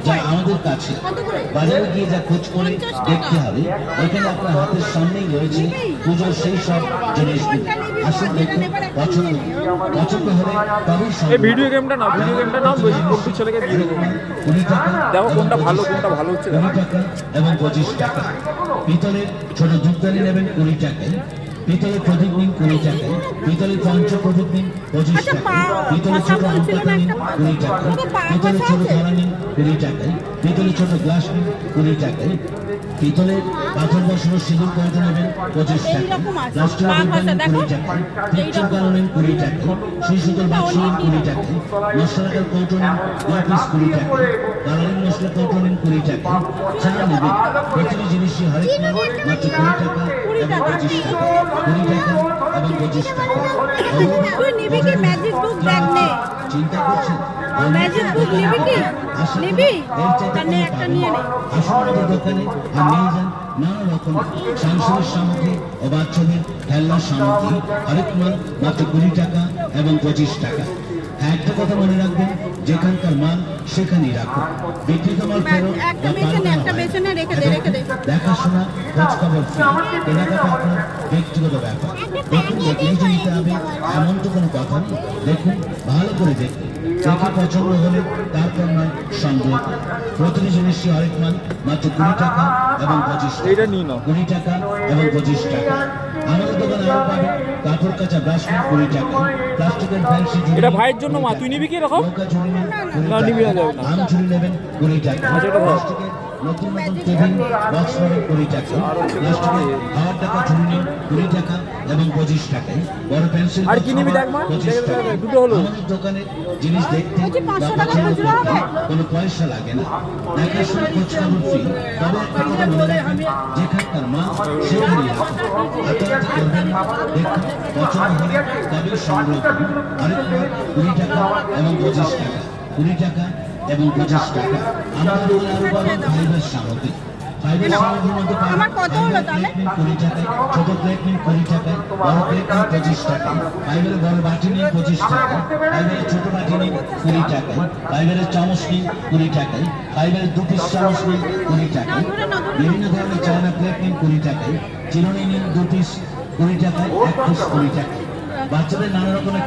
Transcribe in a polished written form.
যা আমাদের কাছে বাজারে গিয়ে যা খোঁজ করে দেখতে হবে। এখানে আপনার হাতের সামনেই রয়েছে পুজোর সেই সব জিনিসগুলো। আসুন দেখুন, পছন্দ হলে তবেই এই ভিডিও গেমটা নাও, ভিডিও গেমটা নাও, বেশি কোনটি ছেলেকে দিয়ে দেবো। 20 টাকা, দেখো কোনটা ভালো হচ্ছে। 20 টাকা এবং 25 টাকা। পিতলের ছোট ধূপদানি নেবেন 20 টাকায়। পিতলের প্রদীপ নিন 20 টাকায়। পিতলের পঞ্চ প্রদীপ নিন 25 টাকায়। পিতলের ছোট আমপাতা নিন 20 টাকায়। পিতলের ছোট থালা নিন 20 টাকায়। পিতলের ছোট গ্লাস নিন 20 টাকায়। পিতলের পাথর বসানো সিঁদুর কৌটো নেবেন 25 টাকা। প্লাস্টিক নেবেন 20 টাকা। পিকচার কালো নেন 20 টাকা। শিশুতল বাক্স নিন 20 টাকা। মশলাকার কৌটো নিন 2 পিস 20 টাকা। কালারিং মশলা কৌটো নিন 20 টাকা। চা নেবেন প্রতিটি জিনিসই হরেক মাল মাত্র 20 টাকা এবং 25 টাকা। 20 টাকা এবং 25 টাকা। তুই নিবি কি ম্যাজিক বুক ব্যাগ নে? চিন্তা করছেন ম্যাজিক বুক নিবি কি? নিবি? তাহলে একটা নিয়ে নে। আসুন আমাদের দোকানে আর নিয়ে যান নানা রকম সাংসারিক সামগ্রী ও বাচ্চাদের খেলনার সামগ্রী। হরেক মাল মাত্র 20 টাকা এবং 25 টাকা। একটা কথা মনে রাখবেন, যেখানকার মাল সেখানেই রাখুন। বিক্রিত মাল ফেরত একটা বা বেচনে, পাল্টানো একটা হয়। বেচনে রেখে দে, রেখে দে। দেখাশোনা খোঁজ খবর ফ্রি। কেনাকাটা আপনার ব্যক্তিগত ব্যাপার। দেখুন দেখলেই যে নিতে হবে এমন তো কোনো কথা নেই। দেখুন, ভালো করে দেখুন, দেখে পছন্দ হলে তারপর নয় সংগ্রহ করুন। প্রতিটি জিনিসটি হরেক মাল মাত্র 20 টাকা এবং 25 টাকা। এইটা নিয়ে নাও। 20 টাকা এবং 25 টাকা। আমাদের দোকানে আরো পাবেন কাপড় কাচা ব্রাশ নিন 20 টাকা। প্লাস্টিকের ফ্যান্সি ঝুড়ি এটা ভাইয়ের জন্য মা, তুই নিবি কি এরকম? নৌকা ঝুড়ি নিন 20 না, টাকা। নিবি না, যাবে না। আম ঝুড়ি নেবেন 20 টাকা। আচ্ছা, এটা ধর। প্লাস্টিকের নতুন নতুন টেবিল বক্স নেবেন 20 টাকা। প্লাস্টিকের খাওয়ার টাকা ঝুড়ি নিন 20 টাকা এবং 25 টাকায়। বড় পেন্সিল আর কি নিবি দেখ মা? 25 টাকা। দুটো হলো। আমাদের দোকানে জিনিস দেখতে বলছি 500 বা টাকা পছন্দ খুচরো করতে হবে? কোনো পয়সা লাগে না। দেখাশোনা খোঁজ খবর ফ্রি। তবে একটা কথা মনে রাখবেন, যেখানকার মা সেখানেই রাখুন। হাতাহাতি করবেন না। দেখুন, পছন্দ হলে তবে সংগ্রহ করুন। আরেক মাল 20 টাকা এবং 25 টাকা। 20 টাকা এবং 25 টাকা। আমাদের দোকানে আরো পাবেন ফাইবার সামগ্রী। ফাইবার সামগ্রীর মধ্যে পাবেন আমার কত হলো তাহলে? 20 টাকায়, ছোট প্লেট নিন 20 টাকায়, বড় প্লেট নিন 25 টাকায়। ফাইবারের বড় বাটি নিন 25 টাকায়। ফাইবারের ছোট বাটি নিন 20 টাকায়। ফাইবারের চামচ নিন 20 টাকায়। ফাইবারের 2 পিস চামচ নিন 20 টাকায়। বিভিন্ন ধরনের চায়না প্লেট নিন 20 টাকায়। চিরুনি নিন 2 পিস 20 টাকায়, 1 পিস 20 টাকায়। বাচ্চাদের নানা রকমের